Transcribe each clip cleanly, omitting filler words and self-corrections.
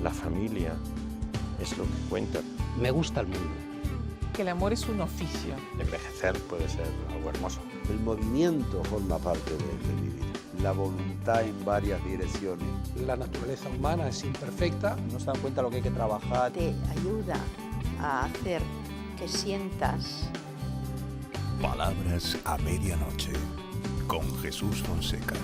La familia es lo que cuenta. Me gusta el mundo. Que el amor es un oficio. Envejecer puede ser algo hermoso. El movimiento forma parte de mi vida. La voluntad en varias direcciones. La naturaleza humana es imperfecta. No se dan cuenta lo que hay que trabajar. Te ayuda a hacer que sientas. Palabras a medianoche, con Jesús Fonseca.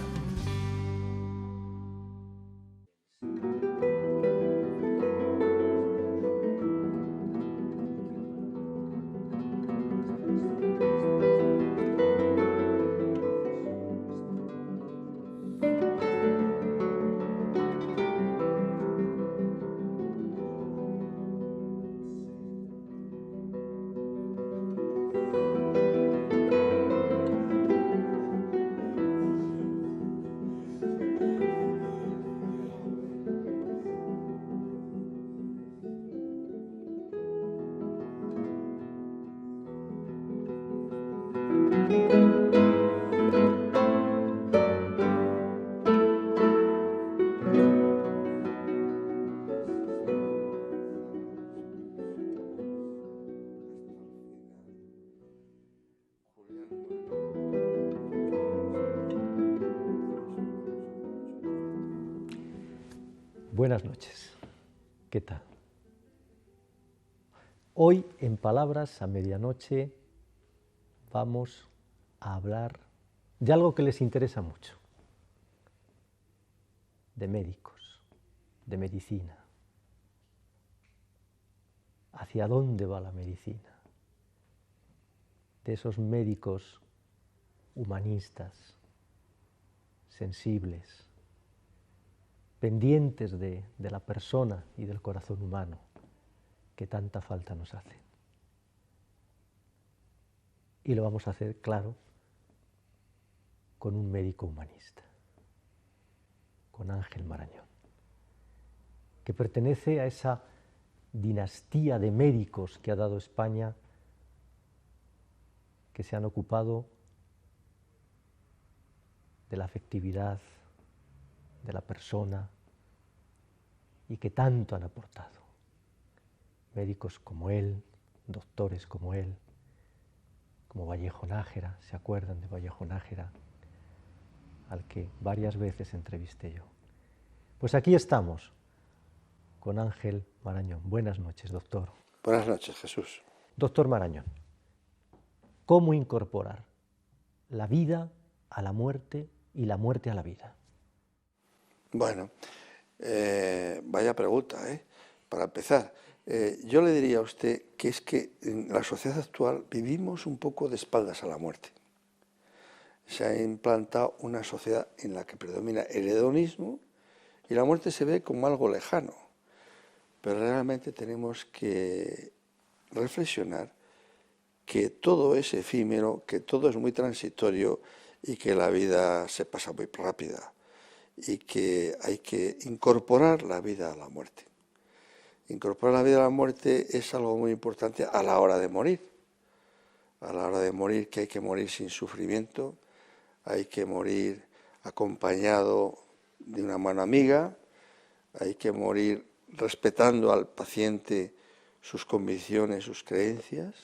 Buenas noches, ¿qué tal? Hoy en Palabras a Medianoche vamos a hablar de algo que les interesa mucho, de médicos, de medicina. ¿Hacia dónde va la medicina? De esos médicos humanistas, sensibles, pendientes de la persona y del corazón humano que tanta falta nos hacen. Y lo vamos a hacer, claro, con un médico humanista, con Ángel Marañón, que pertenece a esa dinastía de médicos que ha dado España, que se han ocupado de la afectividad de la persona y que tanto han aportado. Médicos como él, doctores como él, como Vallejo Nájera, ¿se acuerdan de Vallejo Nájera? Al que varias veces entrevisté yo. Pues aquí estamos con Ángel Marañón. Buenas noches, doctor. Buenas noches, Jesús. Doctor Marañón, ¿cómo incorporar la vida a la muerte y la muerte a la vida? Bueno, vaya pregunta, ¿eh? Para empezar, yo le diría a usted que es que en la sociedad actual vivimos un poco de espaldas a la muerte. Se ha implantado una sociedad en la que predomina el hedonismo y la muerte se ve como algo lejano. Pero realmente tenemos que reflexionar que todo es efímero, que todo es muy transitorio y que la vida se pasa muy rápida y que hay que incorporar la vida a la muerte. Incorporar la vida a la muerte es algo muy importante a la hora de morir. A la hora de morir, que hay que morir sin sufrimiento, hay que morir acompañado de una mano amiga, hay que morir respetando al paciente sus convicciones, sus creencias,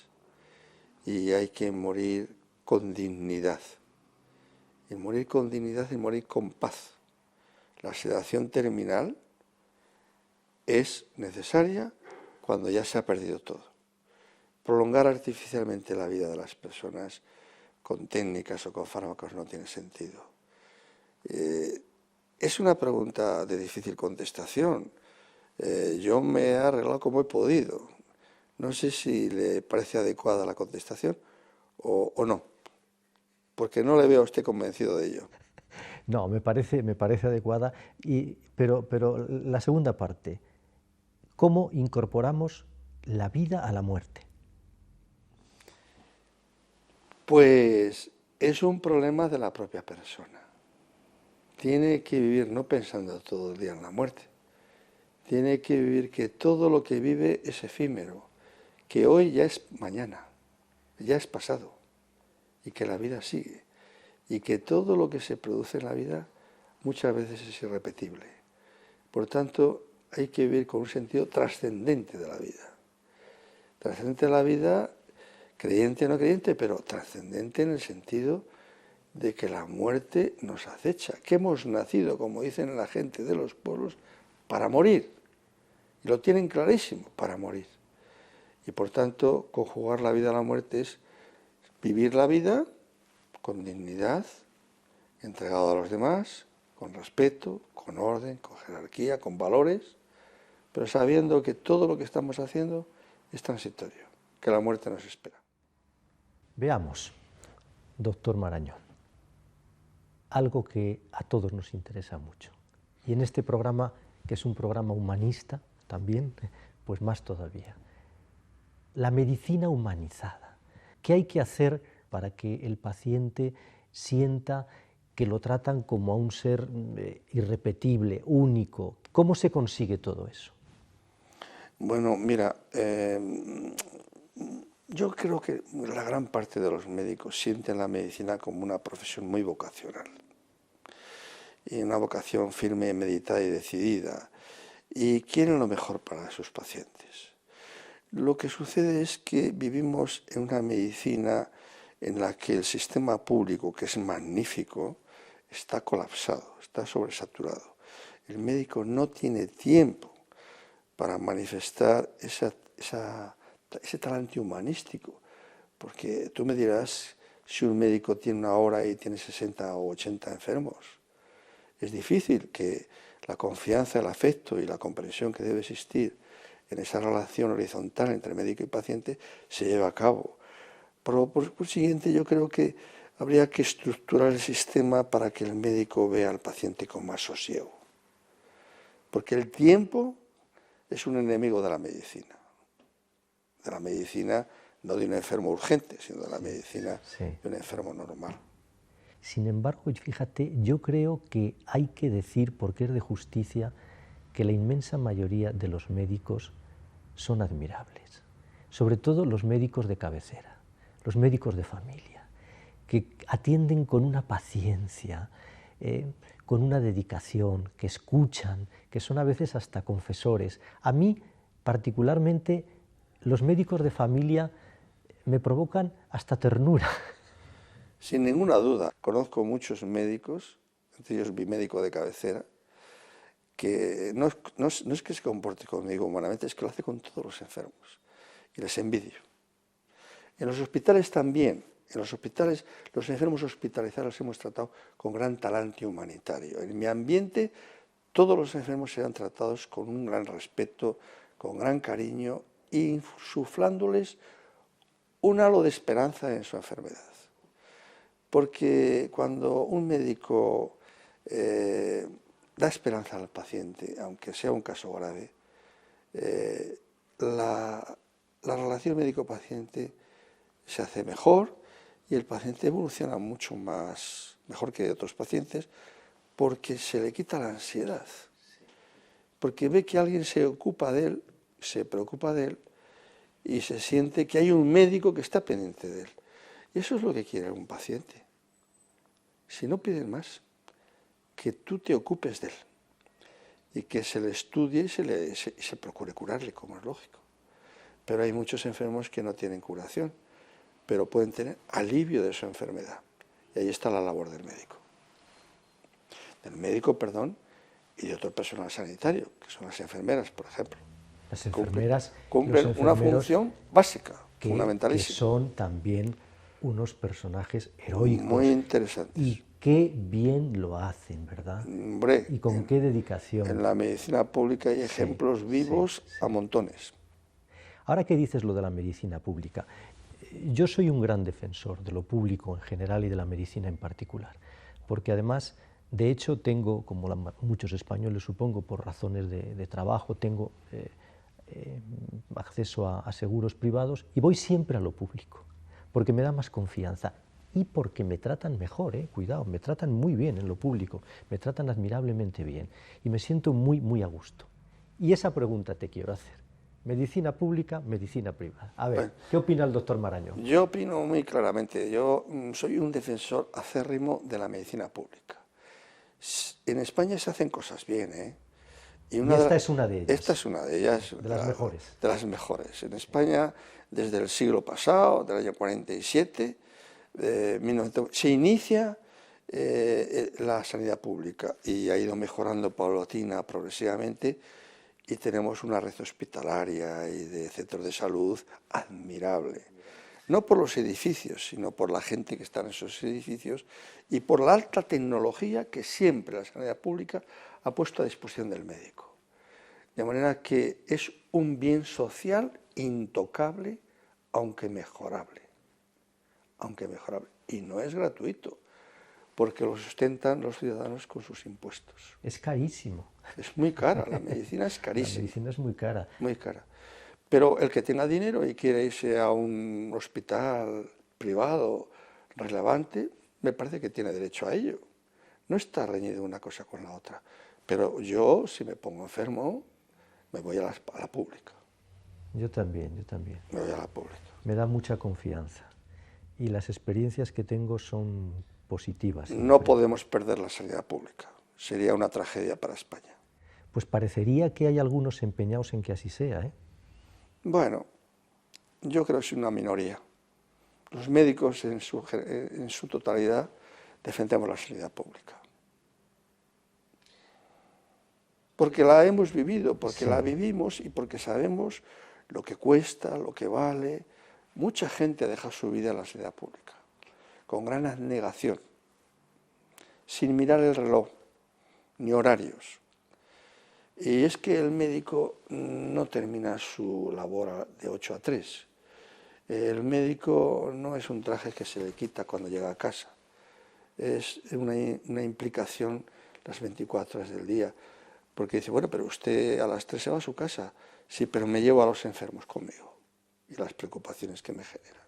y hay que morir con dignidad. Y morir con dignidad y morir con paz. La sedación terminal es necesaria cuando ya se ha perdido todo. Prolongar artificialmente la vida de las personas con técnicas o con fármacos no tiene sentido. Es una pregunta de difícil contestación. Yo me he arreglado como he podido. No sé si le parece adecuada la contestación o no, porque no le veo a usted convencido de ello. No, me parece adecuada, pero la segunda parte, ¿cómo incorporamos la vida a la muerte? Pues es un problema de la propia persona. Tiene que vivir no pensando todo el día en la muerte. Tiene que vivir que todo lo que vive es efímero, que hoy ya es mañana, ya es pasado, y que la vida sigue, y que todo lo que se produce en la vida muchas veces es irrepetible. Por tanto, hay que vivir con un sentido trascendente de la vida. Trascendente de la vida, creyente o no creyente, pero trascendente en el sentido de que la muerte nos acecha, que hemos nacido, como dicen la gente de los pueblos, para morir. Y lo tienen clarísimo, para morir. Y por tanto, conjugar la vida a la muerte es vivir la vida con dignidad, entregado a los demás, con respeto, con orden, con jerarquía, con valores, pero sabiendo que todo lo que estamos haciendo es transitorio, que la muerte nos espera. Veamos, doctor Marañón, algo que a todos nos interesa mucho. Y en este programa, que es un programa humanista también, pues más todavía. La medicina humanizada. ¿Qué hay que hacer para que el paciente sienta que lo tratan como a un ser irrepetible, único? ¿Cómo se consigue todo eso? Bueno, mira, yo creo que la gran parte de los médicos sienten la medicina como una profesión muy vocacional. Y una vocación firme, meditada y decidida. Y quieren lo mejor para sus pacientes. Lo que sucede es que vivimos en una medicina en la que el sistema público, que es magnífico, está colapsado, está sobresaturado. El médico no tiene tiempo para manifestar ese talante humanístico, porque tú me dirás si un médico tiene una hora y tiene 60 o 80 enfermos. Es difícil que la confianza, el afecto y la comprensión que debe existir en esa relación horizontal entre médico y paciente se lleve a cabo. Por consiguiente, yo creo que habría que estructurar el sistema para que el médico vea al paciente con más sosiego. Porque el tiempo es un enemigo de la medicina. De la medicina, no de un enfermo urgente, sino de la medicina de un enfermo normal. Sin embargo, fíjate, yo creo que hay que decir, porque es de justicia, que la inmensa mayoría de los médicos son admirables. Sobre todo los médicos de cabecera, los médicos de familia, que atienden con una paciencia, con una dedicación, que escuchan, que son a veces hasta confesores. A mí, particularmente, los médicos de familia me provocan hasta ternura. Sin ninguna duda, conozco muchos médicos, entre ellos mi médico de cabecera, que no es que se comporte conmigo humanamente, es que lo hace con todos los enfermos. Y les envidio. En los hospitales también. En los hospitales, los enfermos hospitalizados los hemos tratado con gran talante humanitario. En mi ambiente, todos los enfermos serán tratados con un gran respeto, con gran cariño, insuflándoles un halo de esperanza en su enfermedad. Porque cuando un médico da esperanza al paciente, aunque sea un caso grave, la relación médico-paciente se hace mejor y el paciente evoluciona mucho mejor que otros pacientes porque se le quita la ansiedad. Porque ve que alguien se ocupa de él, se preocupa de él y se siente que hay un médico que está pendiente de él. Y eso es lo que quiere un paciente. Si no piden más, que tú te ocupes de él y que se le estudie y se procure curarle, como es lógico. Pero hay muchos enfermos que no tienen curación, pero pueden tener alivio de su enfermedad. Y ahí está la labor del médico. Y de otro personal sanitario, que son las enfermeras, por ejemplo. Las enfermeras cumplen una función básica, fundamentalísima. Que son también unos personajes heroicos. Muy interesantes. Y qué bien lo hacen, ¿verdad? Hombre, y con qué dedicación. En la medicina pública hay ejemplos vivos a montones. Ahora que dices lo de la medicina pública, yo soy un gran defensor de lo público en general y de la medicina en particular, porque además, de hecho, tengo, como muchos españoles supongo, por razones de trabajo, tengo acceso a seguros privados y voy siempre a lo público, porque me da más confianza y porque me tratan mejor, cuidado, me tratan muy bien en lo público, me tratan admirablemente bien y me siento muy, muy a gusto. Y esa pregunta te quiero hacer. Medicina pública, medicina privada. A ver, ¿qué opina el doctor Marañón? Yo opino muy claramente. Yo soy un defensor acérrimo de la medicina pública. En España se hacen cosas bien, Y esta es una de ellas. Esta es una de ellas. De las mejores. De las mejores. En España, desde el siglo pasado, del año 47, se inicia la sanidad pública y ha ido mejorando paulatina, progresivamente, y tenemos una red hospitalaria y de centros de salud admirable. No por los edificios, sino por la gente que está en esos edificios y por la alta tecnología que siempre la sanidad pública ha puesto a disposición del médico. De manera que es un bien social intocable, aunque mejorable. Y no es gratuito, porque lo sustentan los ciudadanos con sus impuestos. Es carísimo. Es muy cara, la medicina es carísima. La medicina es muy cara. Muy cara. Pero el que tenga dinero y quiere irse a un hospital privado relevante, me parece que tiene derecho a ello. No está reñido una cosa con la otra. Pero yo, si me pongo enfermo, me voy a la pública. Yo también. Me voy a la pública. Me da mucha confianza. Y las experiencias que tengo son positivas. No podemos perder la sanidad pública. Sería una tragedia para España. Pues parecería que hay algunos empeñados en que así sea, ¿eh? Bueno, yo creo que es una minoría. Los médicos en su totalidad defendemos la sanidad pública. Porque la hemos vivido, porque la vivimos y porque sabemos lo que cuesta, lo que vale. Mucha gente ha dejado su vida en la sanidad pública, con gran abnegación, sin mirar el reloj, ni horarios. Y es que el médico no termina su labor de 8 a 3. El médico no es un traje que se le quita cuando llega a casa. Es una implicación las 24 horas del día. Porque dice, bueno, pero usted a las 3 se va a su casa. Sí, pero me llevo a los enfermos conmigo y las preocupaciones que me generan.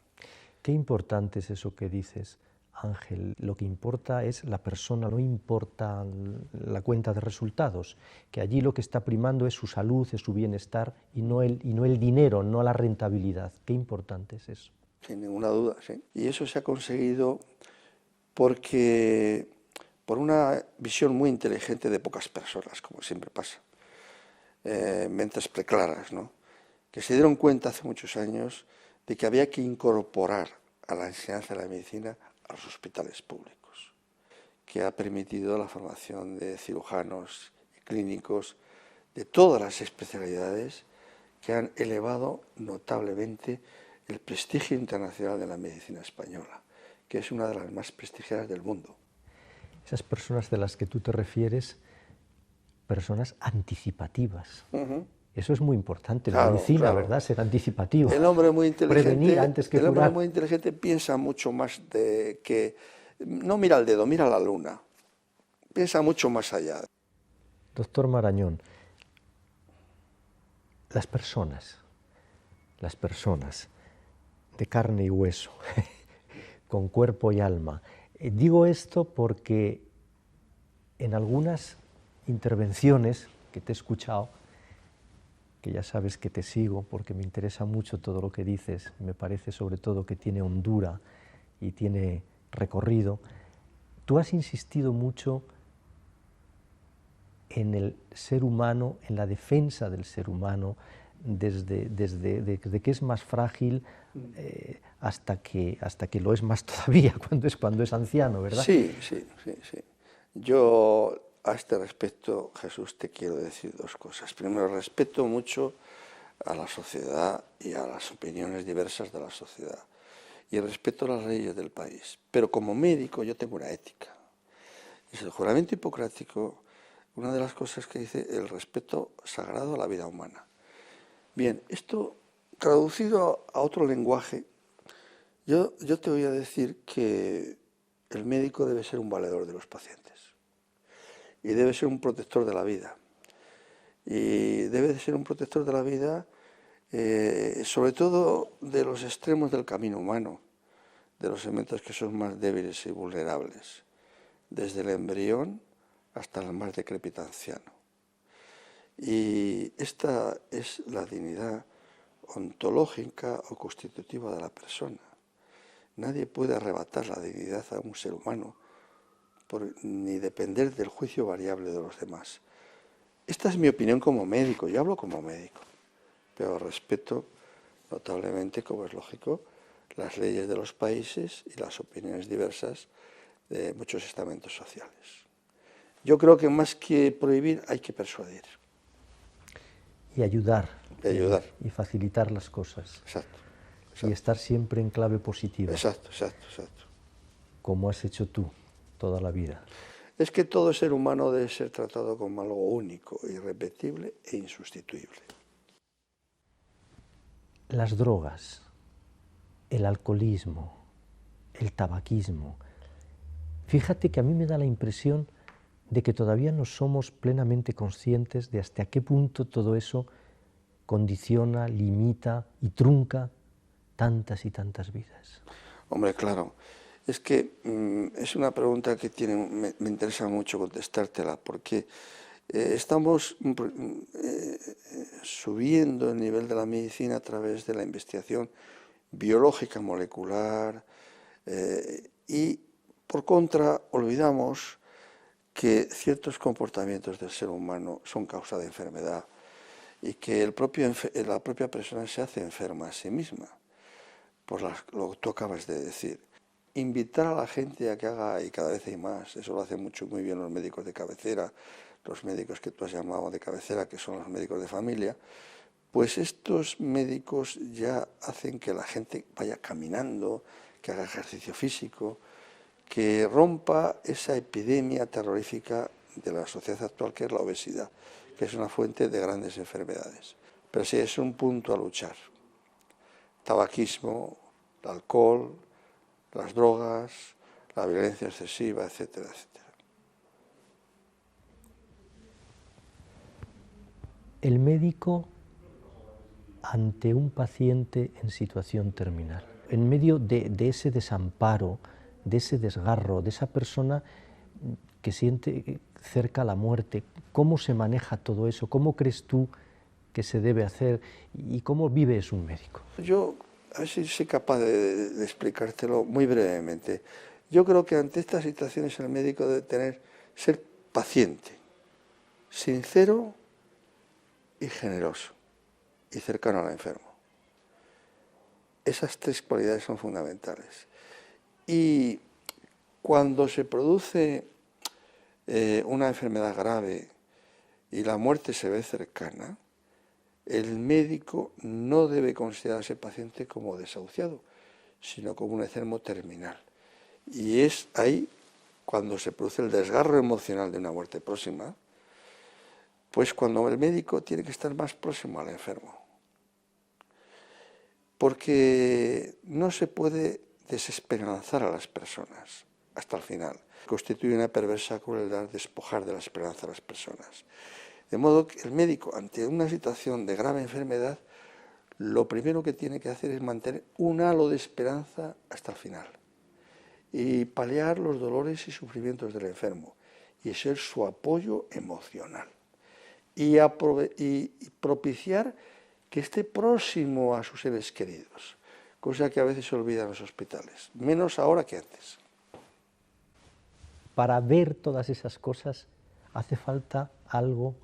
Qué importante es eso que dices, Ángel. Lo que importa es la persona, no importa la cuenta de resultados, que allí lo que está primando es su salud, es su bienestar y no el dinero, no la rentabilidad. Qué importante es eso. Sin ninguna duda, sí. Y eso se ha conseguido porque por una visión muy inteligente de pocas personas, como siempre pasa, mentes preclaras, ¿no?, que se dieron cuenta hace muchos años de que había que incorporar a la enseñanza de la medicina a los hospitales públicos, que ha permitido la formación de cirujanos y clínicos de todas las especialidades que han elevado notablemente el prestigio internacional de la medicina española, que es una de las más prestigiadas del mundo. Esas personas de las que tú te refieres, personas anticipativas. Eso es muy importante en la medicina, ¿verdad? Ser anticipativo. El hombre muy inteligente, prevenir antes que curar. El hombre muy inteligente piensa mucho más de que no mira el dedo, mira la luna. Piensa mucho más allá. Doctor Marañón, las personas de carne y hueso, con cuerpo y alma. Digo esto porque en algunas intervenciones que te he escuchado, que ya sabes que te sigo porque me interesa mucho todo lo que dices, me parece sobre todo que tiene hondura y tiene recorrido, tú has insistido mucho en el ser humano, en la defensa del ser humano, desde que es más frágil hasta que lo es más todavía cuando es anciano, ¿verdad? Sí. Yo a este respecto, Jesús, te quiero decir dos cosas. Primero, respeto mucho a la sociedad y a las opiniones diversas de la sociedad. Y respeto las leyes del país. Pero como médico yo tengo una ética. Es el juramento hipocrático, una de las cosas que dice el respeto sagrado a la vida humana. Bien, esto traducido a otro lenguaje, yo te voy a decir que el médico debe ser un valedor de los pacientes. Y debe ser un protector de la vida. Y debe de ser un protector de la vida, sobre todo de los extremos del camino humano, de los elementos que son más débiles y vulnerables, desde el embrión hasta el más decrépito anciano. Y esta es la dignidad ontológica o constitutiva de la persona. Nadie puede arrebatar la dignidad a un ser humano, ni depender del juicio variable de los demás. Esta es mi opinión como médico, yo hablo como médico, pero respeto notablemente, como es lógico, las leyes de los países y las opiniones diversas de muchos estamentos sociales. Yo creo que más que prohibir hay que persuadir. Y ayudar. Y ayudar. Y facilitar las cosas. Exacto. Y estar siempre en clave positiva. Exacto. Como has hecho tú toda la vida. Es que todo ser humano debe ser tratado como algo único, irrepetible e insustituible. Las drogas, el alcoholismo, el tabaquismo. Fíjate que a mí me da la impresión de que todavía no somos plenamente conscientes de hasta qué punto todo eso condiciona, limita y trunca tantas y tantas vidas. Hombre, claro. Es que es una pregunta que me interesa mucho contestártela, porque estamos subiendo el nivel de la medicina a través de la investigación biológica molecular y, por contra, olvidamos que ciertos comportamientos del ser humano son causa de enfermedad y que la propia persona se hace enferma a sí misma, por lo que tú acabas de decir. Invitar a la gente a que haga, y cada vez hay más, eso lo hacen muy bien los médicos de cabecera, los médicos que tú has llamado de cabecera, que son los médicos de familia, pues estos médicos ya hacen que la gente vaya caminando, que haga ejercicio físico, que rompa esa epidemia terrorífica de la sociedad actual, que es la obesidad, que es una fuente de grandes enfermedades. Pero sí, es un punto a luchar. Tabaquismo, el alcohol, las drogas, la violencia excesiva, etcétera, etcétera. El médico ante un paciente en situación terminal, en medio de ese desamparo, de ese desgarro, de esa persona que siente cerca la muerte, ¿cómo se maneja todo eso? ¿Cómo crees tú que se debe hacer y cómo vive eso un médico? Yo, a ver si soy capaz de explicártelo muy brevemente. Yo creo que ante estas situaciones el médico debe ser paciente, sincero y generoso y cercano al enfermo. Esas tres cualidades son fundamentales. Y cuando se produce una enfermedad grave y la muerte se ve cercana, el médico no debe considerar a ese paciente como desahuciado, sino como un enfermo terminal. Y es ahí cuando se produce el desgarro emocional de una muerte próxima, pues cuando el médico tiene que estar más próximo al enfermo. Porque no se puede desesperanzar a las personas hasta el final. Constituye una perversa crueldad despojar de la esperanza a las personas. De modo que el médico, ante una situación de grave enfermedad, lo primero que tiene que hacer es mantener un halo de esperanza hasta el final y paliar los dolores y sufrimientos del enfermo y ser su apoyo emocional y propiciar que esté próximo a sus seres queridos, cosa que a veces se olvida en los hospitales, menos ahora que antes. Para ver todas esas cosas hace falta algo,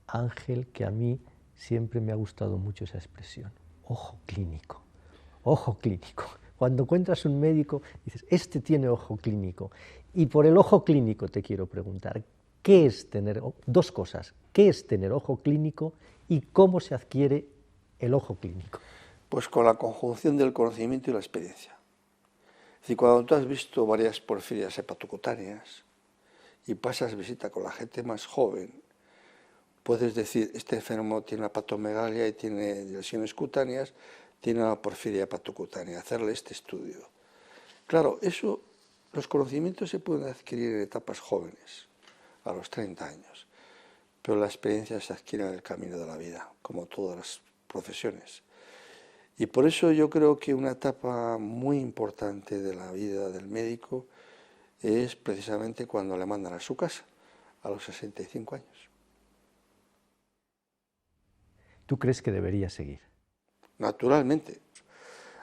Ángel, que a mí siempre me ha gustado mucho esa expresión, ojo clínico, ojo clínico. Cuando encuentras un médico, dices, este tiene ojo clínico. Y por el ojo clínico te quiero preguntar, ¿qué es tener, dos cosas, qué es tener ojo clínico y cómo se adquiere el ojo clínico? Pues con la conjunción del conocimiento y la experiencia. Es decir, cuando tú has visto varias porfirias hepatocutáneas y pasas visita con la gente más joven, puedes decir, este enfermo tiene una hepatomegalia y tiene lesiones cutáneas, tiene una porfiria hepatocutánea, hacerle este estudio. Claro, los conocimientos se pueden adquirir en etapas jóvenes, a los 30 años, pero la experiencia se adquiere en el camino de la vida, como todas las profesiones. Y por eso yo creo que una etapa muy importante de la vida del médico es precisamente cuando le mandan a su casa, a los 65 años. ¿Tú crees que debería seguir? Naturalmente.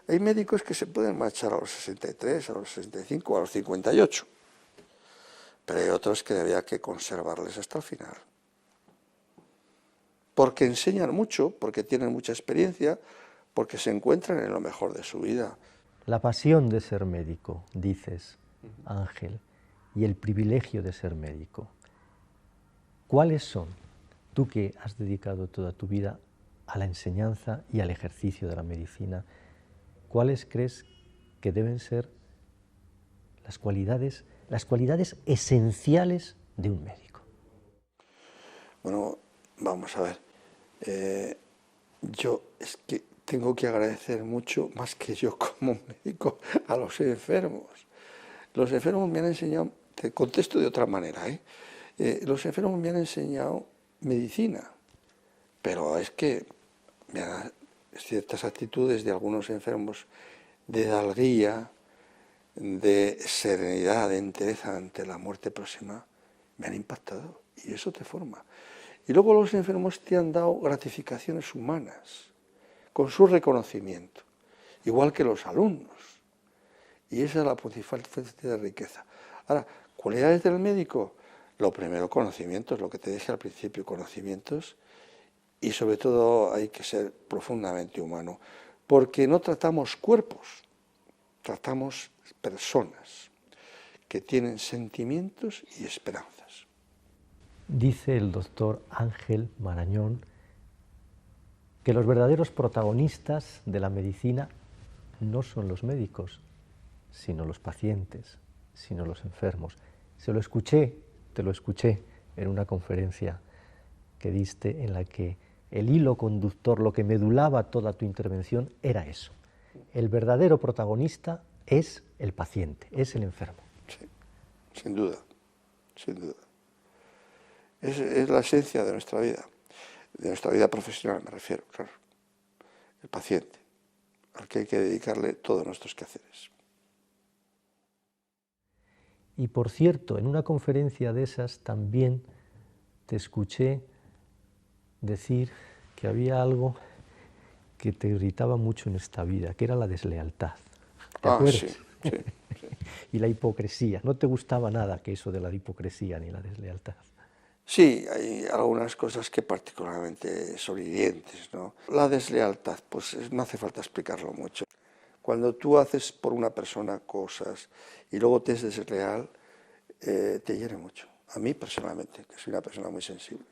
Hay médicos que se pueden marchar a los 63, a los 65, a los 58. pero hay otros que había que conservarles hasta el final. Porque enseñan mucho, porque tienen mucha experiencia, porque se encuentran en lo mejor de su vida. La pasión de ser médico, dices, Ángel, y el privilegio de ser médico. ¿Cuáles son, tú que has dedicado toda tu vida a la enseñanza y al ejercicio de la medicina, cuáles crees que deben ser las cualidades esenciales de un médico? Bueno, vamos a ver. Yo es que tengo que agradecer mucho, más que yo como médico, a los enfermos. Los enfermos me han enseñado, te contesto de otra manera, los enfermos me han enseñado medicina, pero es que ciertas actitudes de algunos enfermos de hidalguía, de serenidad, de entereza ante la muerte próxima, me han impactado, y eso te forma. Y luego los enfermos te han dado gratificaciones humanas, con su reconocimiento, igual que los alumnos. Y esa es la principal fuente de riqueza. Ahora, cualidades del médico, lo primero, conocimientos, lo que te dije al principio, conocimientos, y sobre todo hay que ser profundamente humano, porque no tratamos cuerpos, tratamos personas que tienen sentimientos y esperanzas. Dice el doctor Ángel Marañón que los verdaderos protagonistas de la medicina no son los médicos, sino los pacientes, sino los enfermos. Te lo escuché en una conferencia que diste en la que el hilo conductor, lo que medulaba toda tu intervención era eso. El verdadero protagonista es el paciente, es el enfermo. Sí, sin duda, sin duda. Es la esencia de nuestra vida profesional me refiero, claro. El paciente, al que hay que dedicarle todos nuestros quehaceres. Y por cierto, en una conferencia de esas también te escuché decir que había algo que te irritaba mucho en esta vida, que era la deslealtad. ¿Te acuerdas? Sí, sí, sí. Y la hipocresía. No te gustaba nada que eso de la hipocresía ni la deslealtad. Sí, hay algunas cosas que particularmente son hirientes, ¿no? La deslealtad, pues no hace falta explicarlo mucho. Cuando tú haces por una persona cosas y luego te es desleal, te hiere mucho. A mí personalmente, que soy una persona muy sensible.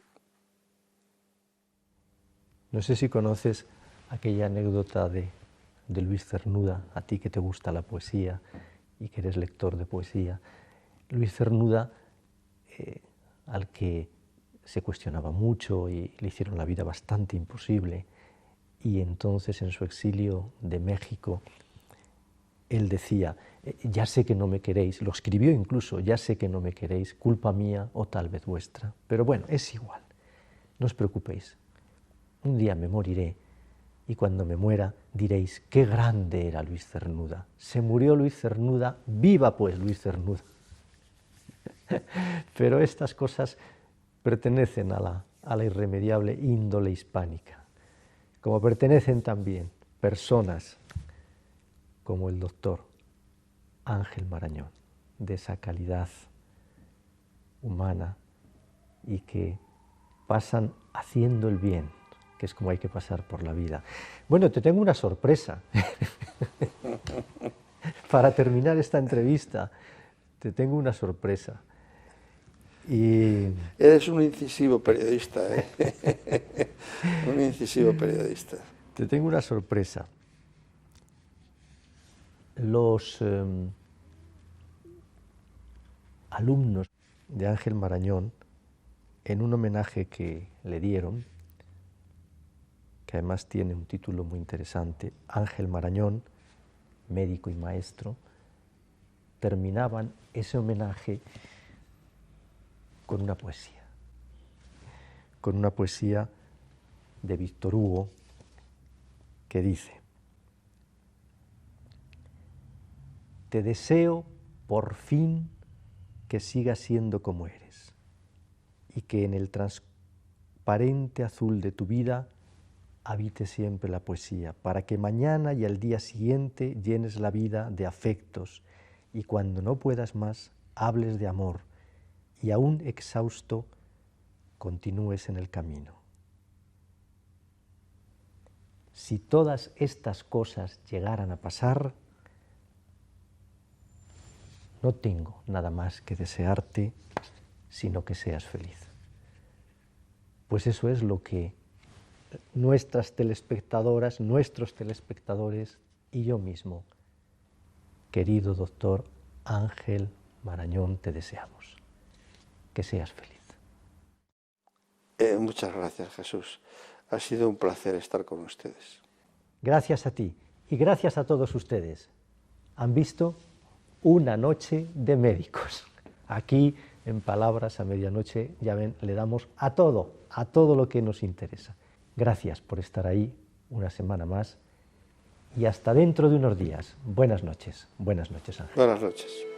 No sé si conoces aquella anécdota de Luis Cernuda, a ti que te gusta la poesía y que eres lector de poesía. Luis Cernuda, al que se cuestionaba mucho y le hicieron la vida bastante imposible, y entonces en su exilio de México, él decía, ya sé que no me queréis, lo escribió incluso, ya sé que no me queréis, culpa mía o tal vez vuestra, pero bueno, es igual, no os preocupéis, un día me moriré y cuando me muera diréis, qué grande era Luis Cernuda, se murió Luis Cernuda, viva pues Luis Cernuda. Pero estas cosas pertenecen a la irremediable índole hispánica, como pertenecen también personas como el doctor Ángel Marañón, de esa calidad humana y que pasan haciendo el bien, que es como hay que pasar por la vida. Bueno, te tengo una sorpresa. Para terminar esta entrevista, te tengo una sorpresa. Y... Eres un incisivo periodista, ¿eh? Un incisivo periodista. Te tengo una sorpresa. Los alumnos de Ángel Marañón, en un homenaje que le dieron, que además tiene un título muy interesante, Ángel Marañón, médico y maestro, terminaban ese homenaje con una poesía de Víctor Hugo que dice: te deseo por fin que sigas siendo como eres y que en el transparente azul de tu vida habite siempre la poesía, para que mañana y al día siguiente llenes la vida de afectos y cuando no puedas más, hables de amor y aún exhausto continúes en el camino. Si todas estas cosas llegaran a pasar, no tengo nada más que desearte, sino que seas feliz. Pues eso es lo que nuestras telespectadoras, nuestros telespectadores y yo mismo, querido doctor Ángel Marañón, te deseamos. Que seas feliz. Muchas gracias, Jesús. Ha sido un placer estar con ustedes. Gracias a ti y gracias a todos ustedes. Han visto Una noche de médicos. Aquí, en Palabras a Medianoche, ya ven, le damos a todo lo que nos interesa. Gracias por estar ahí una semana más y hasta dentro de unos días. Buenas noches, Ángel. Buenas noches.